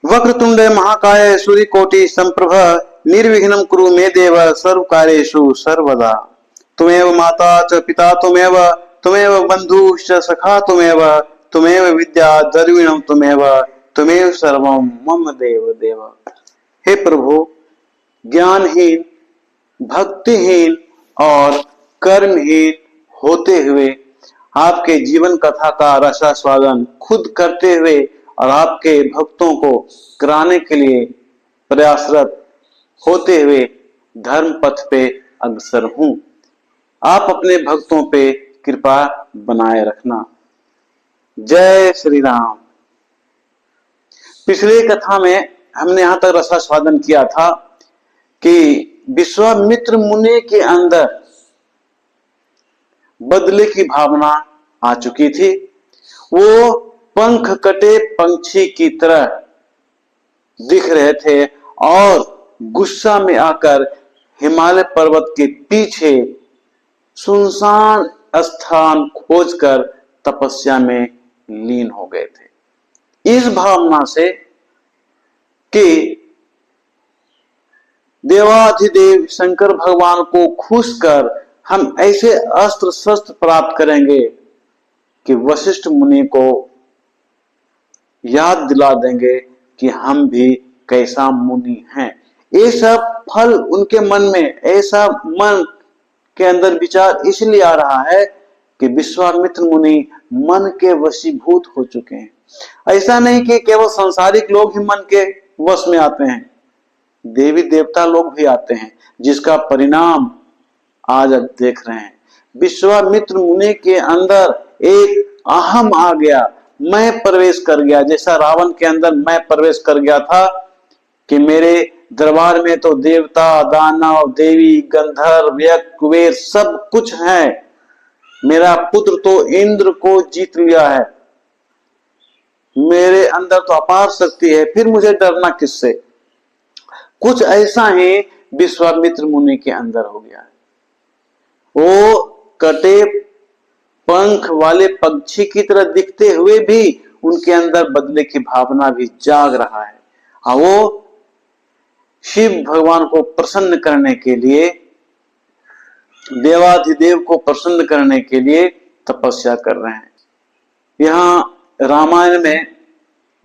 वक्रतुंड महाकाय सूर्यकोटि संप्रभ निर्विघ्नं कुरु मे देव सर्व कार्येषु सर्वदा। त्वमेव माता च पिता त्वमेव, त्वमेव बन्धुश्च सखा त्वमेव, त्वमेव विद्या द्रविणं त्वमेव, त्वमेव सर्वं मम देव देव। हे प्रभु, ज्ञानहीन, भक्तिहीन और कर्महीन होते हुए आपके जीवन कथा का रसास्वादन खुद करते हुए और आपके भक्तों को कराने के लिए प्रयासरत होते हुए धर्म पथ पे अग्रसर हूं। आप अपने भक्तों पे कृपा बनाए रखना। जय श्री राम। पिछली कथा में हमने यहां तक रसास्वादन किया था कि विश्वामित्र मुनि के अंदर बदले की भावना आ चुकी थी। वो पंख कटे पंछी की तरह दिख रहे थे और गुस्सा में आकर हिमालय पर्वत के पीछे सुनसान स्थान खोजकर तपस्या में लीन हो गए थे। इस भावना से कि देवाधिदेव शंकर भगवान को खुश कर हम ऐसे अस्त्र शस्त्र प्राप्त करेंगे कि वशिष्ठ मुनि को याद दिला देंगे कि हम भी कैसा मुनि हैं। ये सब फल उनके मन में, ऐसा मन के अंदर विचार इसलिए आ रहा है कि विश्वामित्र मुनि मन के वशीभूत हो चुके हैं। ऐसा नहीं कि केवल सांसारिक लोग ही मन के वश में आते हैं, देवी देवता लोग भी आते हैं, जिसका परिणाम आज अब देख रहे हैं। विश्वामित्र मुनि के अंदर एक अहम आ गया, मैं प्रवेश कर गया, जैसा रावण के अंदर मैं प्रवेश कर गया था कि मेरे दरबार में तो देवता, दानव, देवी, गंधर्व, यक्ष, कुबेर सब कुछ है। मेरा पुत्र तो इंद्र को जीत लिया है, मेरे अंदर तो अपार शक्ति है, फिर मुझे डरना किससे। कुछ ऐसा ही विश्वामित्र मुनि के अंदर हो गया है। वो कटे पंख वाले पक्षी की तरह दिखते हुए भी उनके अंदर बदले की भावना भी जाग रहा है और वो शिव भगवान को प्रसन्न करने के लिए, देवाधिदेव को प्रसन्न करने के लिए तपस्या कर रहे हैं। यहां रामायण में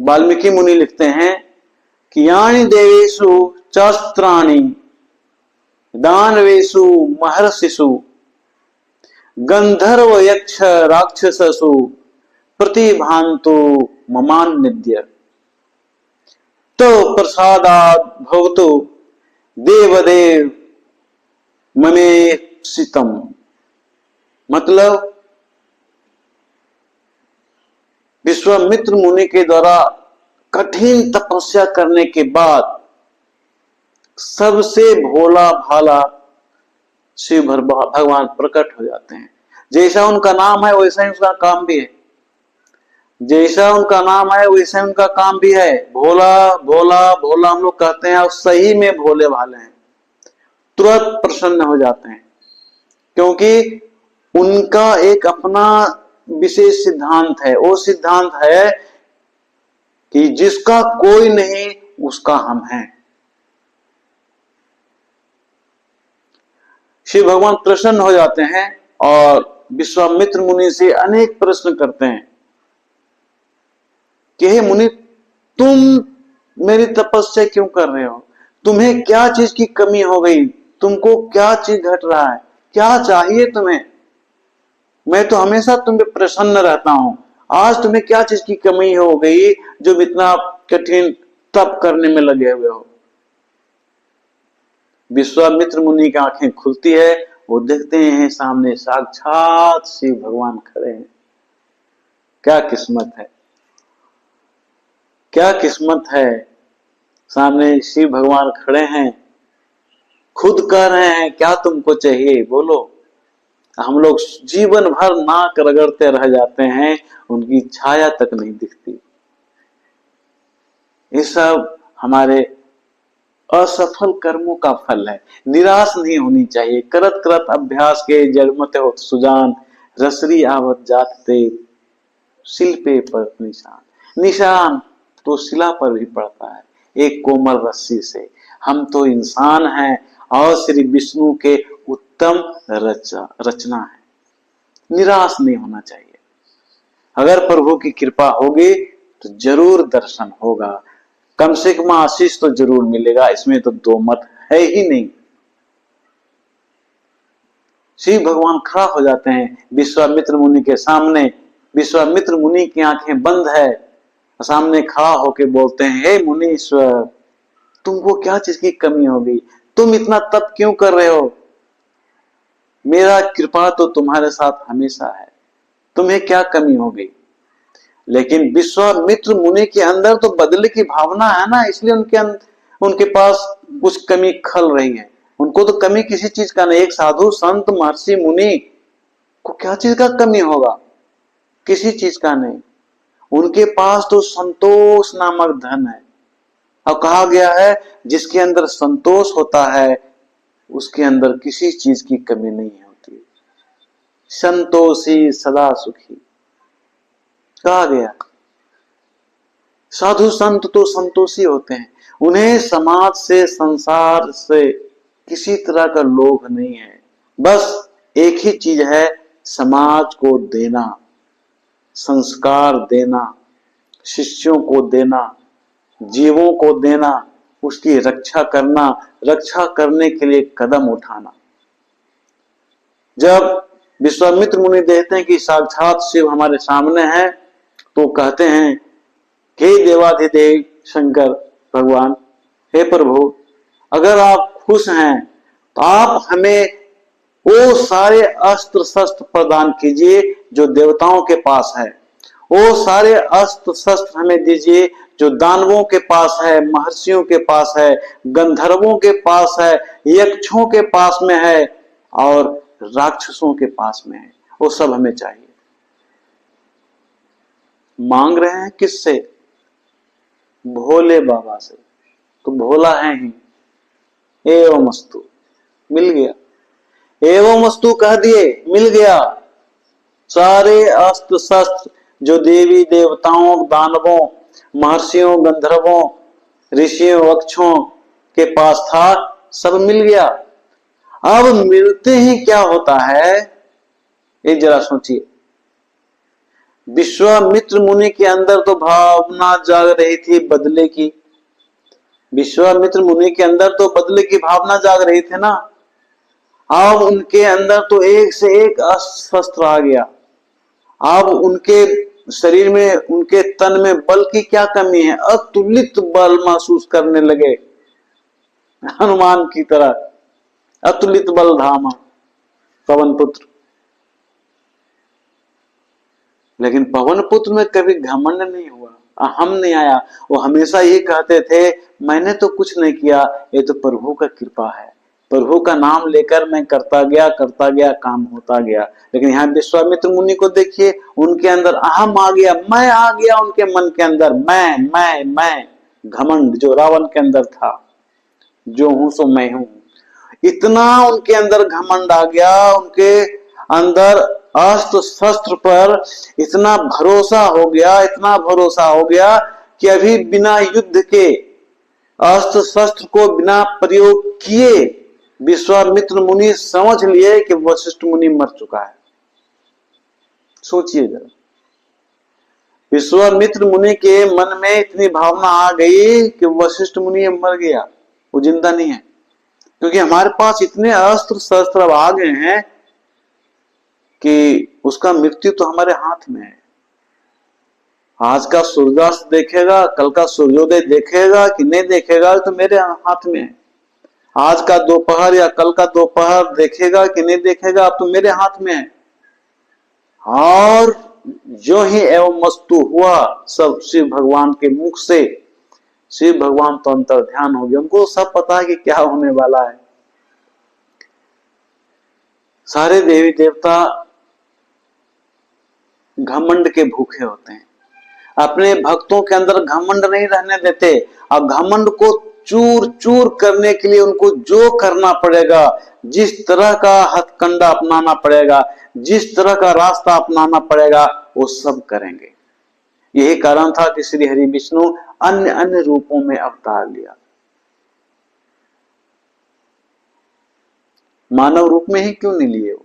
वाल्मीकि मुनि लिखते हैं कि यानि देवेषु चास्त्राणि दानवेषु महर्षिषु गंधर्व यक्ष राक्षससु प्रतिभान्तु ममान्निद्य तो प्रसादात् भवतु देवदेव ममेप्सितम्। मतलब विश्वामित्र मुनि के द्वारा कठिन तपस्या करने के बाद सबसे भोला भाला शिव भगवान प्रकट हो जाते हैं। जैसा उनका नाम है वैसा ही उसका काम भी है, जैसा उनका नाम है वैसा उनका काम भी है। भोला भोला भोला हम लोग कहते हैं और सही में भोले भाले हैं, तुरंत प्रसन्न हो जाते हैं, क्योंकि उनका एक अपना विशेष सिद्धांत है। वो सिद्धांत है कि जिसका कोई नहीं उसका हम हैं। शिव भगवान प्रसन्न हो जाते हैं और विश्वामित्र मुनि से अनेक प्रश्न करते हैं कि हे मुनि, तुम मेरी तपस्या क्यों कर रहे हो? तुम्हें क्या चीज की कमी हो गई? तुमको क्या चीज घट रहा है? क्या चाहिए तुम्हें? मैं तो हमेशा तुम पे प्रसन्न रहता हूं, आज तुम्हें क्या चीज की कमी हो गई जो इतना कठिन तप करने में लगे हुए हो? विश्वामित्र मुनि की आंखें खुलती है, वो देखते हैं सामने साक्षात शिव भगवान खड़े हैं। क्या किस्मत है, क्या किस्मत है। सामने शिव भगवान खड़े हैं, खुद कह रहे हैं क्या तुमको चाहिए बोलो। हम लोग जीवन भर नाक रगड़ते रह जाते हैं, उनकी छाया तक नहीं दिखती। ये सब हमारे असफल कर्मों का फल है। निराश नहीं होनी चाहिए। करत करत अभ्यास के जगमते हो सुजान, रसरी आवत जात ते शिल्पे पर निशान। निशान तो शिला पर भी पड़ता है, एक कोमल रस्सी से। हम तो इंसान हैं और श्री विष्णु के उत्तम रचना है। निराश नहीं होना चाहिए। अगर प्रभु की कृपा होगी तो जरूर दर्शन होगा, कम से कम आशीष तो जरूर मिलेगा, इसमें तो दो मत है ही नहीं। शिव भगवान खड़ा हो जाते हैं विश्वामित्र मुनि के सामने। विश्वामित्र मुनि की आंखें बंद है, सामने खड़ा होके बोलते हैं, हे मुनीश्वर, तुमको क्या चीज की कमी हो गई? तुम इतना तप क्यों कर रहे हो? मेरा कृपा तो तुम्हारे साथ हमेशा है, तुम्हें क्या कमी हो गई? लेकिन विश्वामित्र मुनि के अंदर तो बदले की भावना है ना, इसलिए उनके पास कुछ कमी खल रही है। उनको तो कमी किसी चीज का नहीं। एक साधु संत महर्षि मुनि को क्या चीज का कमी होगा? किसी चीज का नहीं। उनके पास तो संतोष नामक धन है। अब कहा गया है जिसके अंदर संतोष होता है उसके अंदर किसी चीज की कमी नहीं होती। संतोषी सदा सुखी कहा गया। साधु संत तो संतोषी होते हैं, उन्हें समाज से संसार से किसी तरह का लोभ नहीं है। बस एक ही चीज है, समाज को देना, संस्कार देना, शिष्यों को देना, जीवों को देना, उसकी रक्षा करना, रक्षा करने के लिए कदम उठाना। जब विश्वामित्र मुनि देखते हैं कि साक्षात शिव हमारे सामने है तो कहते हैं, हे देवाधिदेव शंकर भगवान, हे प्रभु, अगर आप खुश हैं तो आप हमें वो सारे अस्त्र शस्त्र प्रदान कीजिए जो देवताओं के पास है। वो सारे अस्त्र शस्त्र हमें दीजिए जो दानवों के पास है, महर्षियों के पास है, गंधर्वों के पास है, यक्षों के पास में है और राक्षसों के पास में है। वो सब हमें चाहिए। मांग रहे हैं किससे? भोले बाबा से। तो भोला है ही। एवमस्तु, मिल गया। एवमस्तु कह दिए, मिल गया। सारे अस्त्र शस्त्र जो देवी देवताओं, दानवों, महर्षियों, गंधर्वों, ऋषियों, अक्षों के पास था, सब मिल गया। अब मिलते ही क्या होता है, ये जरा सोचिए। विश्वामित्र मुनि के अंदर तो भावना जाग रही थी बदले की। विश्वामित्र मुनि के अंदर तो बदले की भावना जाग रही थी ना। अब उनके अंदर तो एक से एक अस्त्र आ गया। अब उनके शरीर में, उनके तन में बल की क्या कमी है? अतुलित बल महसूस करने लगे, हनुमान की तरह। अतुलित बल धामा पवन पुत्र। लेकिन पवन पुत्र में कभी घमंड नहीं हुआ, अहम नहीं आया। वो हमेशा ये कहते थे, मैंने तो कुछ नहीं किया, ये तो प्रभु का कृपा है। प्रभु का नाम लेकर मैं करता गया, काम होता गया। लेकिन यहाँ विश्वामित्र मुनि को देखिए, उनके अंदर अहम आ गया, मैं आ गया उनके मन के अंदर। मैं घमंड जो रावण के अंदर था, जो हूं सो मैं हूं, इतना उनके अंदर घमंड आ गया। उनके अंदर अस्त्र शस्त्र पर इतना भरोसा हो गया, इतना भरोसा हो गया कि अभी बिना युद्ध के, अस्त्र शस्त्र को बिना प्रयोग किए विश्वामित्र मुनि समझ लिए कि वशिष्ठ मुनि मर चुका है। सोचिए जरा, विश्वामित्र मुनि के मन में इतनी भावना आ गई कि वशिष्ठ मुनि मर गया, वो जिंदा नहीं है। क्योंकि हमारे पास इतने अस्त्र शस्त्र अब आ गए हैं कि उसका मृत्यु तो हमारे हाथ में है। आज का सूर्यास्त देखेगा, कल का सूर्योदय देखेगा कि नहीं देखेगा, तो मेरे हाथ में है। आज का दोपहर या कल का दोपहर देखेगा कि नहीं देखेगा, अब तो मेरे हाथ में है। और जो ही एवं मस्तु हुआ सब शिव भगवान के मुख से, शिव भगवान तो अंतर ध्यान हो गया, उनको सब पता है कि क्या होने वाला है। सारे देवी देवता घमंड के भूखे होते हैं, अपने भक्तों के अंदर घमंड नहीं रहने देते। अब घमंड को चूर चूर करने के लिए उनको जो करना पड़ेगा, जिस तरह का हथकंडा अपनाना पड़ेगा, जिस तरह का रास्ता अपनाना पड़ेगा, वो सब करेंगे। यही कारण था कि श्री हरि विष्णु अन्य अन्य रूपों में अवतार लिया। मानव रूप में ही क्यों नहीं लिए वो?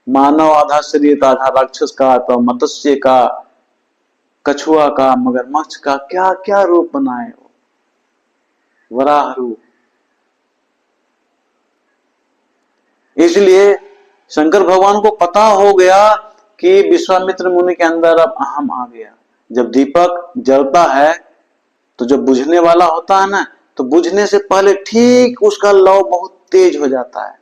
मानव आधा शरीर था, आधा राक्षस का, तो मत्स्य का, कछुआ का, मगरमच्छ का, क्या क्या रूप बनाए वो, वराह रूप। इसलिए शंकर भगवान को पता हो गया कि विश्वामित्र मुनि के अंदर अब अहम आ गया। जब दीपक जलता है तो जब बुझने वाला होता है ना, तो बुझने से पहले ठीक उसका लौ बहुत तेज हो जाता है।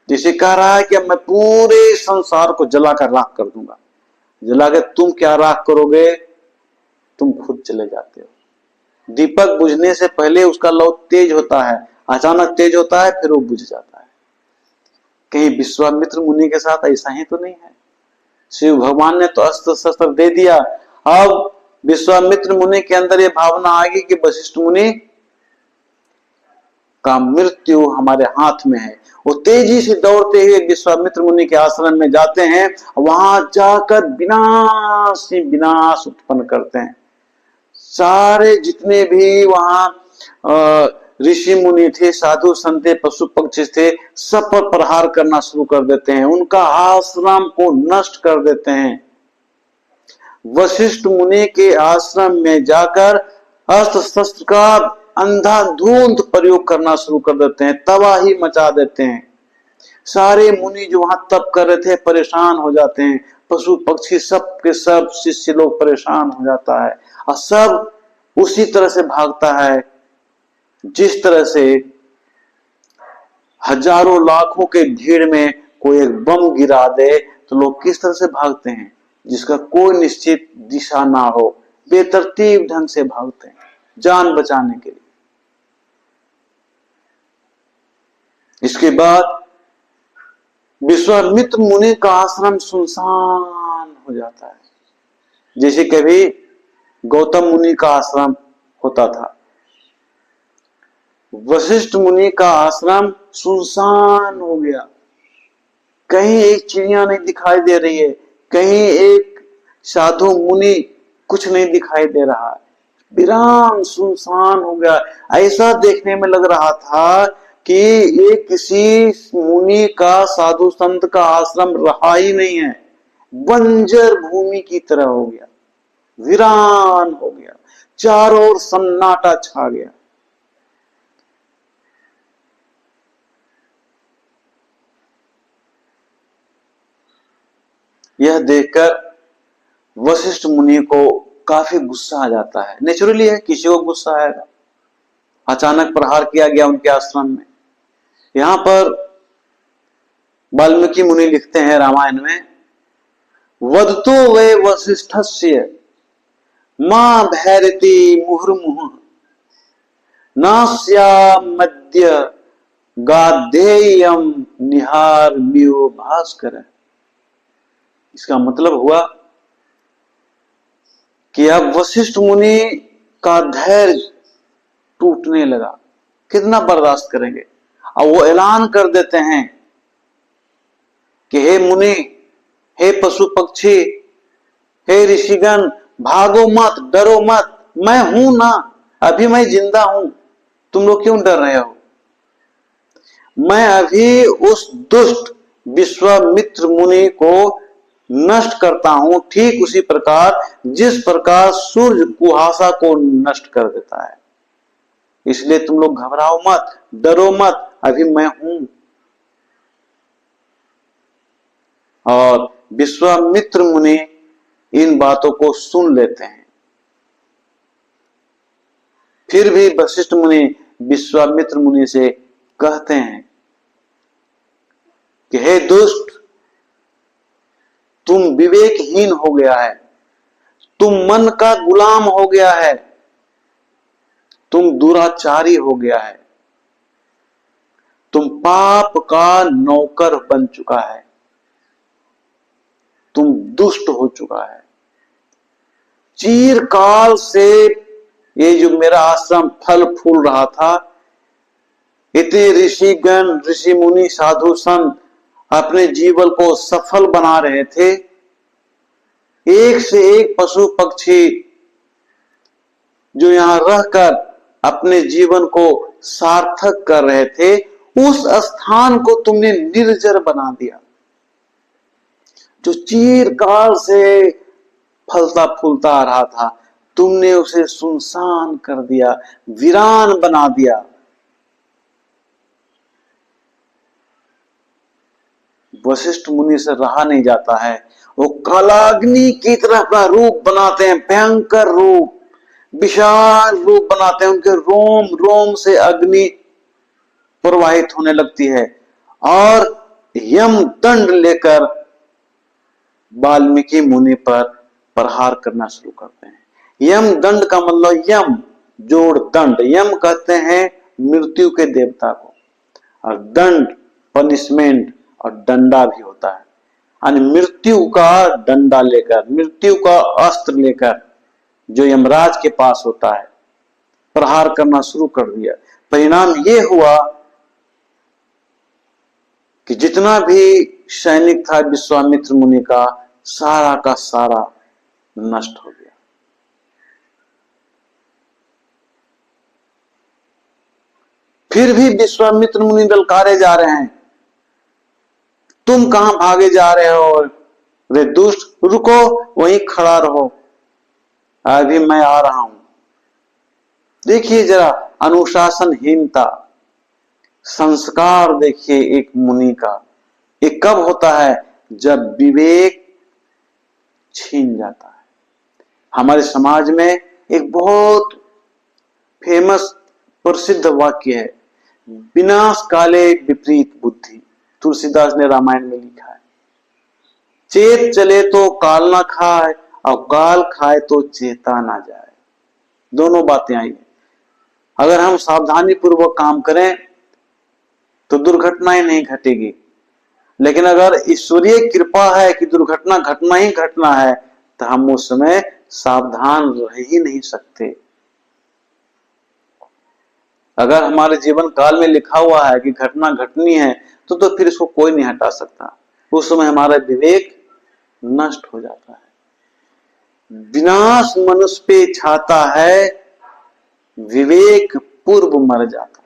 जैसे कह रहा है कि अब मैं पूरे संसार को जलाकर राख कर दूंगा। जला के तुम क्या राख करोगे? तुम खुद चले जाते हो। दीपक बुझने से पहले उसका लौ तेज होता है, अचानक तेज होता है, फिर वो बुझ जाता है। कहीं विश्वामित्र मुनि के साथ ऐसा ही तो नहीं है? शिव भगवान ने तो अस्त्र शस्त्र दे दिया, अब विश्वामित्र मुनि के अंदर ये भावना आ गई कि वशिष्ठ मुनि का मृत्यु हमारे हाथ में है। वो तेजी से दौड़ते हुए विश्वामित्र मुनि के आश्रम में जाते हैं, वहां जाकर विनाश ही विनाश उत्पन्न करते हैं। सारे जितने भी वहां ऋषि मुनि थे, साधु संत, पशु पक्षी थे, सब पर प्रहार करना शुरू कर देते हैं, उनका आश्रम को नष्ट कर देते हैं। वशिष्ठ मुनि के आश्रम में जाकर अस्त्र शस्त्र का अंधाधुंध प्रयोग करना शुरू कर देते हैं, तबाही मचा देते हैं। सारे मुनि जो वहां तप कर रहे थे परेशान हो जाते हैं, पशु पक्षी सब के सब शिष्य लोग परेशान हो जाता है, और सब उसी तरह से भागता है जिस तरह से हजारों लाखों के भीड़ में कोई एक बम गिरा दे तो लोग किस तरह से भागते हैं, जिसका कोई निश्चित दिशा ना हो, बेतरतीब ढंग से भागते हैं जान बचाने के लिए। इसके बाद विश्वामित्र मुनि का आश्रम सुनसान हो जाता है, जैसे कभी गौतम मुनि का आश्रम होता था। वशिष्ठ मुनि का आश्रम सुनसान हो गया, कहीं एक चिड़िया नहीं दिखाई दे रही है, कहीं एक साधु मुनि कुछ नहीं दिखाई दे रहा है, विराम सुनसान हो गया। ऐसा देखने में लग रहा था कि ये किसी मुनि का, साधु संत का आश्रम रहा ही नहीं है, बंजर भूमि की तरह हो गया, वीरान हो गया, चारों ओर सन्नाटा छा गया। यह देखकर वशिष्ठ मुनि को काफी गुस्सा आ जाता है। नेचुरली है, किसी को गुस्सा आएगा, अचानक प्रहार किया गया उनके आश्रम में। यहां पर वाल्मीकि मुनि लिखते हैं रामायण में, वदतो वे वशिष्ठस्य मां भैरति मुहुर्मुहुः नास्यामद्य गाधेयं निहारम्यो भास्कर। इसका मतलब हुआ कि अब वशिष्ठ मुनि का धैर्य टूटने लगा, कितना बर्दाश्त करेंगे। अब वो ऐलान कर देते हैं कि हे मुनि, हे पशु पक्षी, हे ऋषिगण, भागो मत, डरो मत, मैं हूं ना, अभी मैं जिंदा हूं, तुम लोग क्यों डर रहे हो? मैं अभी उस दुष्ट विश्वामित्र मुनि को नष्ट करता हूं, ठीक उसी प्रकार जिस प्रकार सूर्य कुहासा को नष्ट कर देता है। इसलिए तुम लोग घबराओ मत, डरो मत, अभी मैं हूं। और विश्वामित्र मुनि इन बातों को सुन लेते हैं। फिर भी वशिष्ठ मुनि विश्वामित्र मुनि से कहते हैं कि हे दुष्ट, तुम विवेकहीन हो गया है, तुम मन का गुलाम हो गया है, तुम दुराचारी हो गया है, तुम पाप का नौकर बन चुका है, तुम दुष्ट हो चुका है। चिरकाल से ये जो मेरा आश्रम फल फूल रहा था, इतने ऋषिगण, ऋषि मुनि, साधु संत अपने जीवन को सफल बना रहे थे, एक से एक पशु पक्षी जो यहाँ रहकर अपने जीवन को सार्थक कर रहे थे, उस स्थान को तुमने निर्जर बना दिया। जो चिरकाल से फलता फूलता आ रहा था, तुमने उसे सुनसान कर दिया, वीरान बना दिया। वशिष्ठ मुनि से रहा नहीं जाता है। वो कालाग्नि की तरह अपना रूप बनाते हैं, भयंकर रूप, विशाल रूप बनाते हैं। उनके रोम रोम से अग्नि प्रवाहित होने लगती है और यम दंड लेकर वाल्मीकि मुनि पर प्रहार करना शुरू करते हैं। यम दंड का मतलब यम जोड़ दंड, यम कहते हैं मृत्यु के देवता को, और दंड पनिशमेंट और डंडा भी होता है। यानी मृत्यु का डंडा लेकर, मृत्यु का अस्त्र लेकर जो यमराज के पास होता है, प्रहार करना शुरू कर दिया। परिणाम ये हुआ कि जितना भी सैनिक था विश्वामित्र मुनि का सारा नष्ट हो गया। फिर भी विश्वामित्र मुनि ललकारे जा रहे हैं, तुम कहां भागे जा रहे हो? रे दुष्ट, रुको, वहीं खड़ा रहो, अभी मैं आ रहा हूं। देखिए जरा अनुशासनहीनता, संस्कार देखिए एक मुनि का। ये कब होता है? जब विवेक छीन जाता है। हमारे समाज में एक बहुत फेमस प्रसिद्ध वाक्य है, विनाश काले विपरीत बुद्धि। तुलसीदास ने रामायण में लिखा है, चेत चले तो काल ना खाए और काल खाए तो चेता ना जाए। दोनों बातें आई हैं। अगर हम सावधानी पूर्वक काम करें तो दुर्घटनाएं नहीं घटेगी, लेकिन अगर ईश्वरीय कृपा है कि दुर्घटना घटना ही घटना है, तो हम उस समय सावधान रह ही नहीं सकते। अगर हमारे जीवन काल में लिखा हुआ है कि घटना घटनी है, तो फिर इसको कोई नहीं हटा सकता। उस समय हमारा विवेक नष्ट हो जाता है। विनाश मनुष्य पे छाता है, विवेक पूर्व मर जाता है।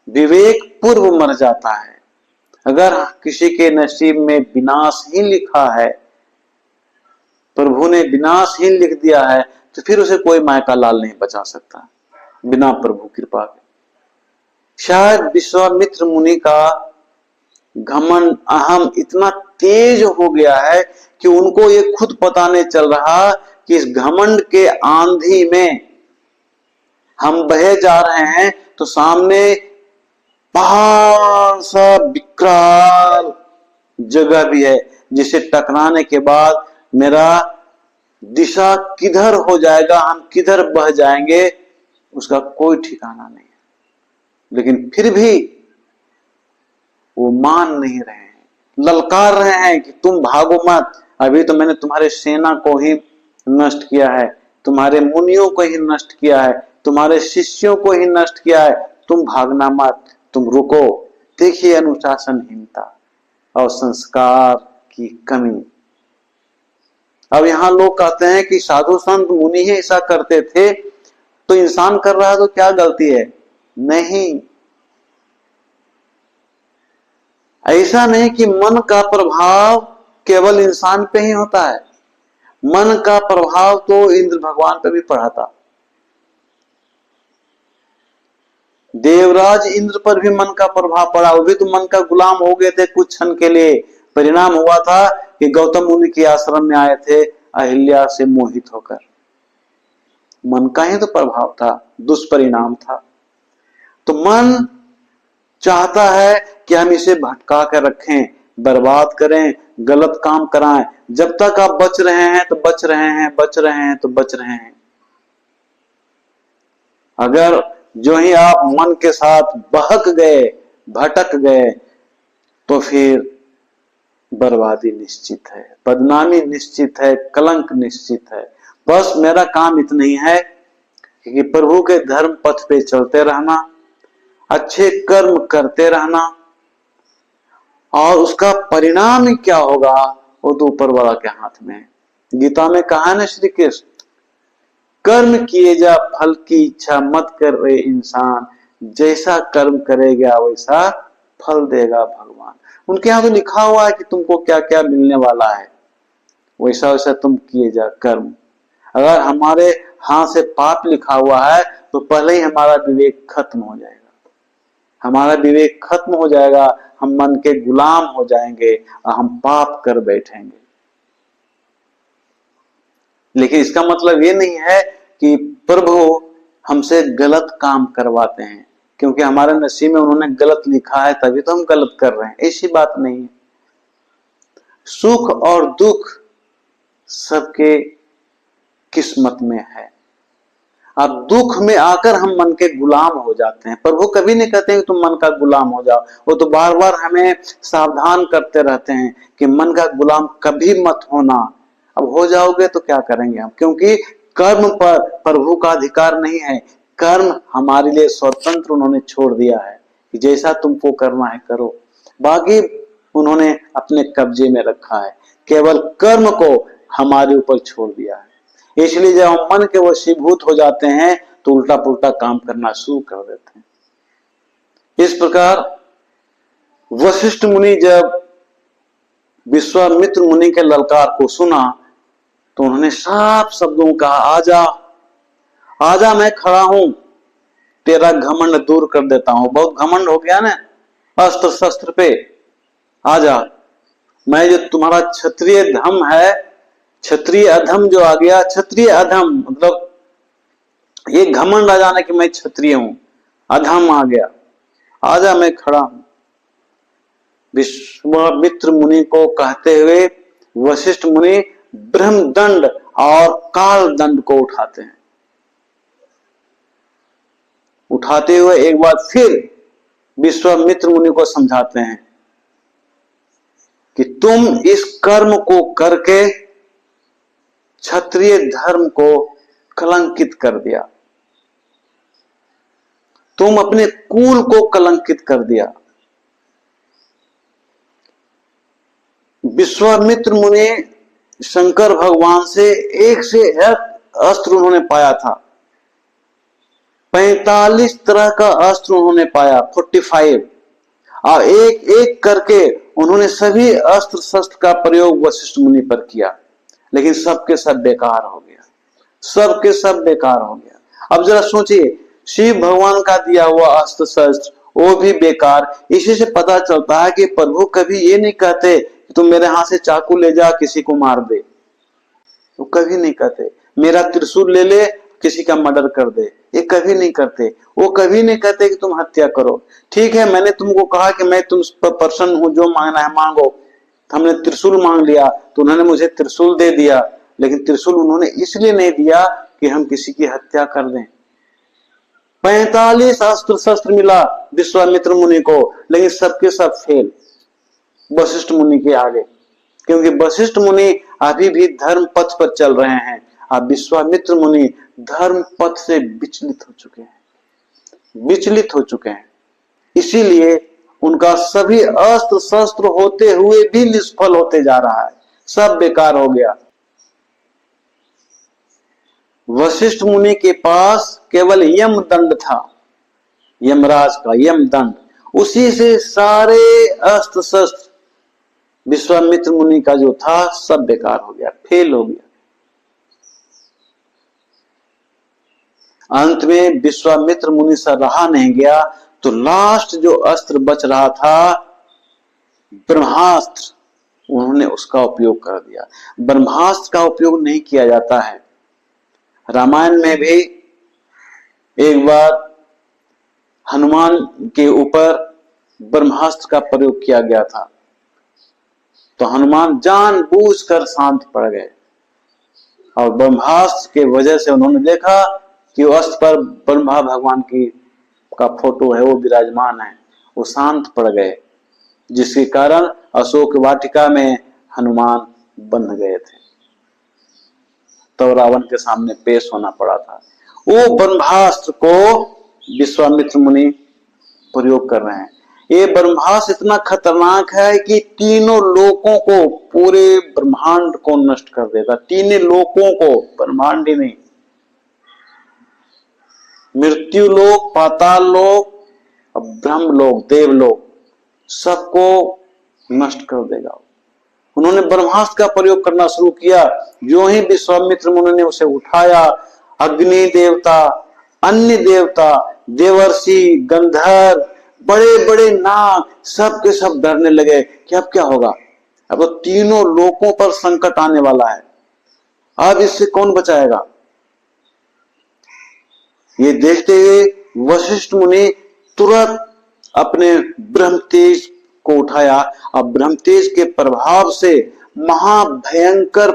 विवेक पूर्व मर जाता है। अगर किसी के नसीब में विनाश ही लिखा है, प्रभु ने विनाश ही लिख दिया है, तो फिर उसे कोई माया का लाल नहीं बचा सकता बिना प्रभु कृपा के। शायद विश्वामित्र मुनि का घमंड, अहम इतना तेज हो गया है कि उनको ये खुद पता नहीं चल रहा कि इस घमंड के आंधी में हम बहे जा रहे हैं, तो सामने पहाड़ सा विकराल जगह भी है, जिसे टकराने के बाद मेरा दिशा किधर हो जाएगा, हम किधर बह जाएंगे, उसका कोई ठिकाना नहीं है। लेकिन फिर भी वो मान नहीं रहे हैं, ललकार रहे हैं कि तुम भागो मत, अभी तो मैंने तुम्हारे सेना को ही नष्ट किया है, तुम्हारे मुनियों को ही नष्ट किया है, तुम्हारे शिष्यों को ही नष्ट किया है, तुम भागना मत, तुम रुको। देखिए अनुशासनहीनता और संस्कार की कमी। अब यहां लोग कहते हैं कि साधु संत मुनि ही ऐसा करते थे, तो इंसान कर रहा है तो क्या गलती है? नहीं, ऐसा नहीं कि मन का प्रभाव केवल इंसान पे ही होता है। मन का प्रभाव तो इंद्र भगवान पे भी पड़ा था। देवराज इंद्र पर भी मन का प्रभाव पड़ा, वो भी तो मन का गुलाम हो गए थे कुछ क्षण के लिए। परिणाम हुआ था कि गौतम मुनि के आश्रम में आए थे अहिल्या से मोहित होकर। मन का ही तो प्रभाव था, दुष्परिणाम था। तो मन चाहता है कि हम इसे भटका कर रखें, बर्बाद करें, गलत काम कराएं। जब तक आप बच रहे हैं तो बच रहे हैं, बच रहे हैं तो बच रहे हैं। अगर जो ही आप मन के साथ बहक गए, भटक गए, तो फिर बर्बादी निश्चित है, बदनामी निश्चित है, कलंक निश्चित है। बस मेरा काम इतना ही है कि प्रभु के धर्म पथ पे चलते रहना, अच्छे कर्म करते रहना, और उसका परिणाम क्या होगा वो तो ऊपर वाला के हाथ में है। गीता में कहा है ना श्री कृष्ण, कर्म किए जा फल की इच्छा मत कर रे इंसान, जैसा कर्म करेगा वैसा फल देगा भगवान। उनके यहाँ तो लिखा हुआ है कि तुमको क्या क्या मिलने वाला है, वैसा वैसा तुम किए जा कर्म। अगर हमारे हाथ से पाप लिखा हुआ है तो पहले ही हमारा विवेक खत्म हो जाएगा, हमारा विवेक खत्म हो जाएगा, हम मन के गुलाम हो जाएंगे और हम पाप कर बैठेंगे। लेकिन इसका मतलब ये नहीं है कि प्रभु हमसे गलत काम करवाते हैं, क्योंकि हमारे नसीब में उन्होंने गलत लिखा है तभी तो हम गलत कर रहे हैं, ऐसी बात नहीं है। सुख और दुख सबके किस्मत में है। अब दुख में आकर हम मन के गुलाम हो जाते हैं। प्रभु कभी नहीं कहते हैं कि तुम मन का गुलाम हो जाओ, वो तो बार बार हमें सावधान करते रहते हैं कि मन का गुलाम कभी मत होना। अब हो जाओगे तो क्या करेंगे हम, क्योंकि कर्म पर प्रभु का अधिकार नहीं है, कर्म हमारे लिए स्वतंत्र उन्होंने छोड़ दिया है कि जैसा तुमको करना है करो, बाकी उन्होंने अपने कब्जे में रखा है, केवल कर्म को हमारे ऊपर छोड़ दिया है। इसलिए जब हम मन के वशीभूत हो जाते हैं तो उल्टा पुल्टा काम करना शुरू कर देते हैं। इस प्रकार वशिष्ठ मुनि जब विश्वामित्र मुनि के ललकार को सुना तो उन्होंने साफ शब्दों में कहा, आजा आजा, मैं खड़ा हूं, तेरा घमंड दूर कर देता हूं। बहुत घमंड हो गया ना अस्त्र शस्त्र पे, आजा, मैं जो तुम्हारा क्षत्रिय धम है, क्षत्रिय अधम जो आ गया, क्षत्रिय अधम मतलब ये घमंड आ जाना कि मैं क्षत्रिय हूं, अधम आ गया, आजा मैं खड़ा हूं। विश्वामित्र मुनि को कहते हुए वशिष्ठ मुनि ब्रह्मदंड और काल दंड को उठाते हैं। उठाते हुए एक बार फिर विश्वामित्र मुनि को समझाते हैं कि तुम इस कर्म को करके क्षत्रिय धर्म को कलंकित कर दिया, तुम अपने कुल को कलंकित कर दिया। विश्वामित्र मुनि शंकर भगवान से एक से एक अस्त्र उन्होंने पाया था, 45 तरह का अस्त्र उन्होंने पाया, 45, और एक एक करके उन्होंने सभी अस्त्र शस्त्र का प्रयोग वशिष्ठ मुनि पर किया, लेकिन सबके सब बेकार हो गया, सबके सब बेकार हो गया। अब जरा सोचिए, शिव भगवान का दिया हुआ अस्त्र शस्त्र वो भी बेकार। इसी से पता चलता है कि प्रभु कभी ये नहीं कहते कि तुम मेरे हाथ से चाकू ले जा किसी को मार दे, वो कभी नहीं कहते। मेरा त्रिशूल ले ले किसी का मर्डर कर दे, ये कभी नहीं करते। वो कभी नहीं कहते कि तुम हत्या करो। ठीक है, मैंने तुमको कहा कि मैं तुम पर प्रसन्न हूं, जो मांगना है मांगो। हमने त्रिशूल मांग लिया तो उन्होंने मुझे त्रिशूल दे दिया, लेकिन त्रिशूल उन्होंने इसलिए नहीं दिया कि हम किसी की हत्या कर दें। 45 अस्त्र शस्त्र मिला विश्वामित्र मुनि को, लेकिन सबके सब फेल वशिष्ठ मुनि के आगे, क्योंकि वशिष्ठ मुनि अभी भी धर्म पथ पर चल रहे हैं, अब विश्वामित्र मुनि धर्म पथ से विचलित हो चुके हैं, विचलित हो चुके हैं। इसीलिए उनका सभी अस्त्र शस्त्र होते हुए भी निष्फल होते जा रहा है, सब बेकार हो गया। वशिष्ठ मुनि के पास केवल यम दंड था, यमराज का यम दंड, उसी से सारे अस्त्र शस्त्र विश्वामित्र मुनि का जो था सब बेकार हो गया, फेल हो गया। अंत में विश्वामित्र मुनि से रहा नहीं गया तो लास्ट जो अस्त्र बच रहा था ब्रह्मास्त्र, उन्होंने उसका उपयोग कर दिया। ब्रह्मास्त्र का उपयोग नहीं किया जाता है। रामायण में भी एक बार हनुमान के ऊपर ब्रह्मास्त्र का प्रयोग किया गया था, तो हनुमान जानबूझकर शांत पड़ गए, और ब्रह्मास्त्र के वजह से उन्होंने देखा कि अस्त्र पर ब्रह्मा भगवान की का फोटो है, वो विराजमान है, वो शांत पड़ गए, जिसके कारण अशोक वाटिका में हनुमान बंध गए थे, तो रावण के सामने पेश होना पड़ा था। वो ब्रह्मास्त्र को विश्वामित्र मुनि प्रयोग कर रहे हैं। ये ब्रह्मास्त्र इतना खतरनाक है कि तीनों लोकों को, पूरे ब्रह्मांड को नष्ट कर देगा, तीनों लोकों को, ब्रह्मांड ही नहीं। मृत्यु लोक, पाताल लोक और ब्रह्म लोक, देवलोक सबको नष्ट कर देगा। उन्होंने ब्रह्मास्त्र का प्रयोग करना शुरू किया। जो ही विश्वामित्र मुनि ने उसे उठाया, अग्नि देवता, अन्य देवता, देवर्षि, गंधर्व, बड़े बड़े नाग सब के सब डरने लगे कि अब क्या होगा। अब तो तीनों लोकों पर संकट आने वाला है, अब इससे कौन बचाएगा। ये देखते हुए वशिष्ठ मुनि तुरंत अपने ब्रह्म तेज को उठाया और ब्रह्म तेज के प्रभाव से महाभयंकर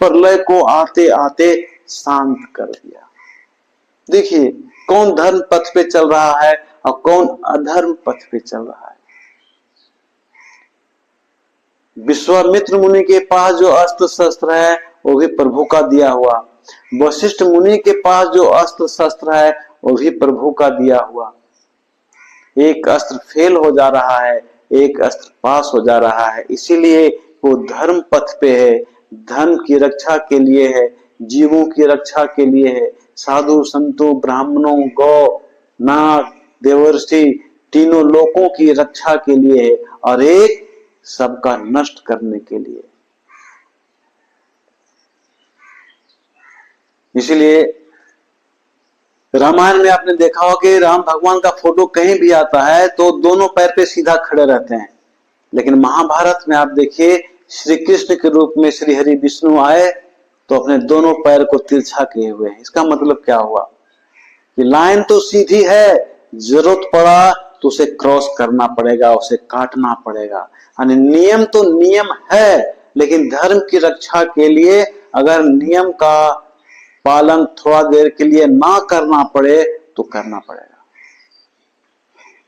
प्रलय को आते आते शांत कर दिया। देखिए कौन धर्म पथ पे चल रहा है और कौन अधर्म पथ पे चल रहा है। विश्वामित्र मुनि के पास जो अस्त्र शस्त्र है वो भी प्रभु का दिया हुआ, वशिष्ठ मुनि के पास जो अस्त्र शस्त्र है वो भी प्रभु का दिया हुआ। एक अस्त्र फेल हो जा रहा है, एक अस्त्र पास हो जा रहा है, इसीलिए वो धर्म पथ पे है, धर्म की रक्षा के लिए है, जीवों की रक्षा के लिए है, साधु संतों, ब्राह्मणों, गौ, नाग, देवर्षि तीनों लोकों की रक्षा के लिए है और एक सबका नष्ट करने के लिए। इसलिए रामायण में आपने देखा हो कि राम भगवान का फोटो कहीं भी आता है तो दोनों पैर पे सीधा खड़े रहते हैं, लेकिन महाभारत में आप देखिए श्री कृष्ण के रूप में श्री हरि विष्णु आए तो अपने दोनों पैर को तिरछा किए हुए हैं। इसका मतलब क्या हुआ कि लाइन तो सीधी है, जरूरत पड़ा तो उसे क्रॉस करना पड़ेगा, उसे काटना पड़ेगा। यानी नियम तो नियम है, लेकिन धर्म की रक्षा के लिए अगर नियम का पालन थोड़ा देर के लिए ना करना पड़े तो करना पड़ेगा।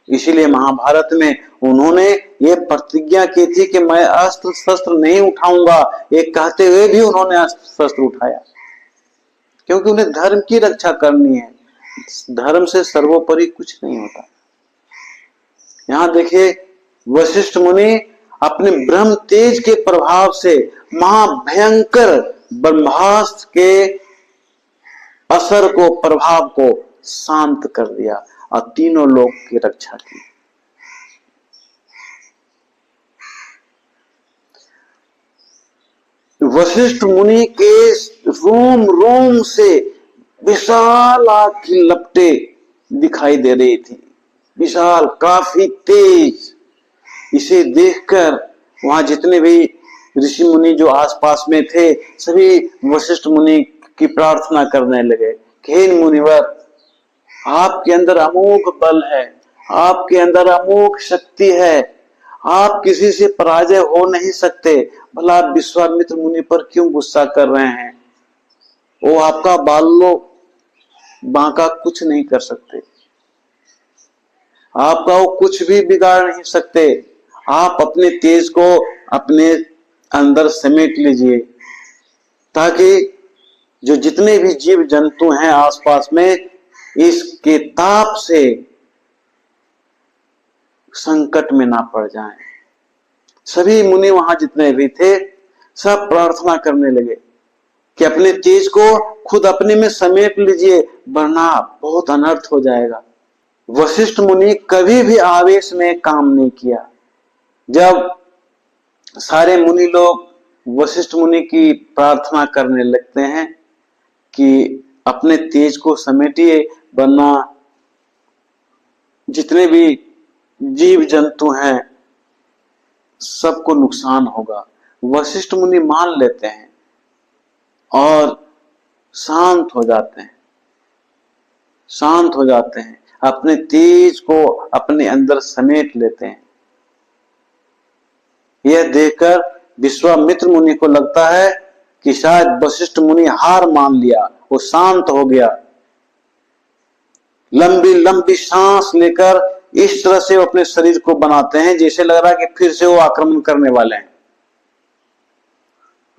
इसीलिए महाभारत में उन्होंने ये प्रतिज्ञा की थी कि मैं अस्त्र शस्त्र नहीं उठाऊंगा, एक कहते हुए भी उन्होंने अस्त्र शस्त्र उठाया, क्योंकि उन्हें धर्म की रक्षा करनी है। धर्म से सर्वोपरि कुछ नहीं होता। यहां देखिए वशिष्ठ मुनि अपने ब्रह्म तेज के प्रभाव से महाभयंकर ब्रह्मास्त्र के असर को, प्रभाव को शांत कर दिया और तीनों लोक की रक्षा की। वशिष्ठ मुनि के रोम रोम से विशाल आग की लपटे दिखाई दे रही थी, विशाल, काफी तेज। इसे देखकर वहां जितने भी ऋषि मुनि जो आसपास में थे सभी वशिष्ठ मुनि की प्रार्थना करने लगे कि हे मुनिवर, आपके अंदर अमोघ बल है, आपके अंदर अमोघ शक्ति है, आप किसी से पराजय हो नहीं सकते, भला आप विश्वामित्र मुनि पर क्यों गुस्सा कर रहे हैं। वो आपका बालो बांका कुछ नहीं कर सकते, आपका वो कुछ भी बिगाड़ नहीं सकते। आप अपने तेज को अपने अंदर समेट लीजिए ताकि जो जितने भी जीव जंतु हैं आसपास में इसके ताप से संकट में ना पड़ जाएं। सभी मुनि वहां जितने भी थे सब प्रार्थना करने लगे कि अपने तेज को खुद अपने में समेट लीजिए, वरना बहुत अनर्थ हो जाएगा। वशिष्ठ मुनि कभी भी आवेश में काम नहीं किया। जब सारे मुनि लोग वशिष्ठ मुनि की प्रार्थना करने लगते हैं कि अपने तेज को समेटिए, वरना जितने भी जीव जंतु हैं सबको नुकसान होगा, वशिष्ठ मुनि मान लेते हैं और शांत हो जाते हैं, शांत हो जाते हैं, अपने तेज को अपने अंदर समेट लेते हैं। यह देखकर विश्वामित्र मुनि को लगता है कि शायद वशिष्ठ मुनि हार मान लिया, वो शांत हो गया। लंबी लंबी सांस लेकर इस तरह से वो अपने शरीर को बनाते हैं जैसे लग रहा है कि फिर से वो आक्रमण करने वाले हैं,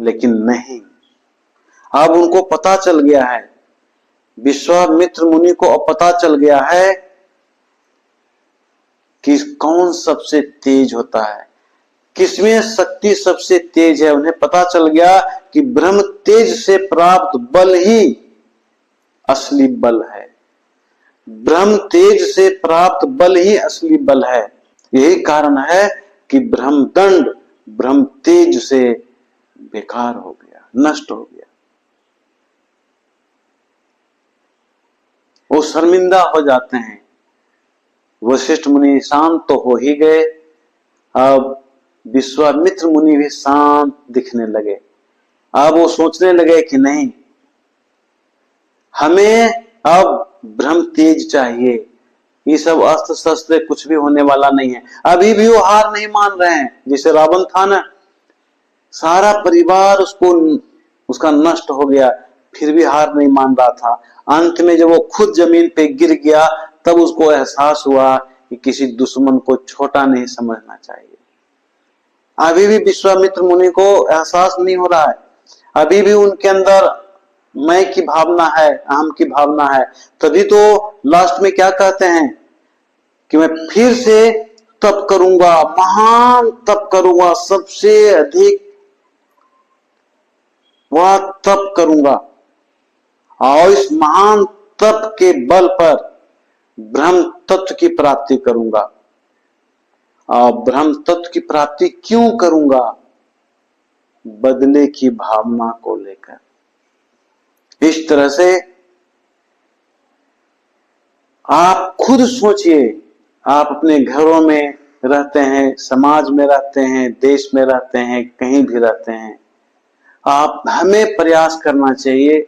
लेकिन नहीं। अब उनको पता चल गया है, विश्वामित्र मुनि को अब पता चल गया है कि कौन सबसे तेज होता है, किसमें शक्ति सबसे तेज है। उन्हें पता चल गया कि ब्रह्म तेज से प्राप्त बल ही असली बल है। ब्रह्म तेज से प्राप्त बल ही असली बल है। यही कारण है कि ब्रह्मदंड ब्रह्म तेज से बेकार हो गया, नष्ट हो गया। वो शर्मिंदा हो जाते हैं। वशिष्ठ मुनि शांत तो हो ही गए, अब विश्वामित्र मुनि भी शांत दिखने लगे। अब वो सोचने लगे कि नहीं, हमें अब ब्रह्म तेज चाहिए, ये सब अस्त्र शस्त्र कुछ भी होने वाला नहीं है। अभी भी वो हार नहीं मान रहे हैं। जैसे रावण था ना, सारा परिवार उसका नष्ट हो गया, फिर भी हार नहीं मान रहा था। अंत में जब वो खुद जमीन पे गिर गया, तब उसको एहसास हुआ कि किसी दुश्मन को छोटा नहीं समझना चाहिए। अभी भी विश्वामित्र मुनि को एहसास नहीं हो रहा है। अभी भी उनके अंदर मैं की भावना है, अहम की भावना है। तभी तो लास्ट में क्या कहते हैं कि मैं फिर से तप करूंगा, महान तप करूंगा, सबसे अधिक वह तप करूंगा, और इस महान तप के बल पर ब्रह्म तत्व की प्राप्ति करूंगा। और ब्रह्म तत्व की प्राप्ति क्यों करूंगा? बदले की भावना को लेकर। इस तरह से आप खुद सोचिए, आप अपने घरों में रहते हैं, समाज में रहते हैं, देश में रहते हैं, कहीं भी रहते हैं, आप हमें प्रयास करना चाहिए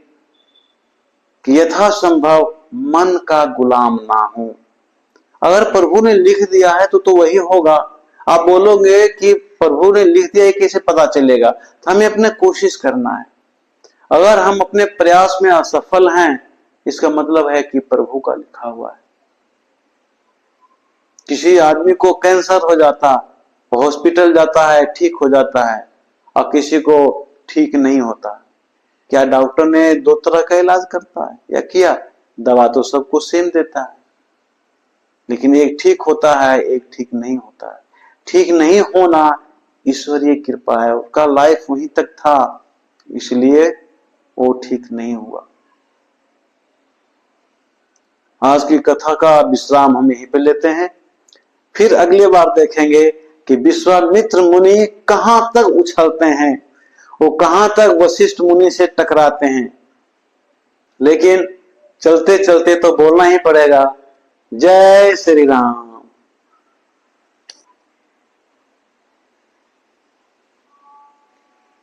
कि यथासंभव मन का गुलाम ना हो। अगर प्रभु ने लिख दिया है तो वही होगा। आप बोलोगे कि प्रभु ने लिख दिया है, कैसे पता चलेगा? तो हमें अपने कोशिश करना है। अगर हम अपने प्रयास में असफल हैं, इसका मतलब है कि प्रभु का लिखा हुआ है। किसी आदमी को कैंसर हो जाता, हॉस्पिटल जाता है, ठीक हो जाता है, और किसी को ठीक नहीं होता। क्या डॉक्टर ने दो तरह का इलाज करता है या किया? दवा तो सबको सेम देता है, लेकिन एक ठीक होता है, एक ठीक नहीं होता है। ठीक नहीं होना ईश्वरीय कृपा है, उसका लाइफ वहीं तक था, इसलिए वो ठीक नहीं हुआ। आज की कथा का विश्राम हम यहीं पे लेते हैं। फिर अगली बार देखेंगे कि विश्वामित्र मुनि कहां तक उछलते हैं, वो कहां तक वशिष्ठ मुनि से टकराते हैं। लेकिन चलते चलते तो बोलना ही पड़ेगा, जय श्री राम।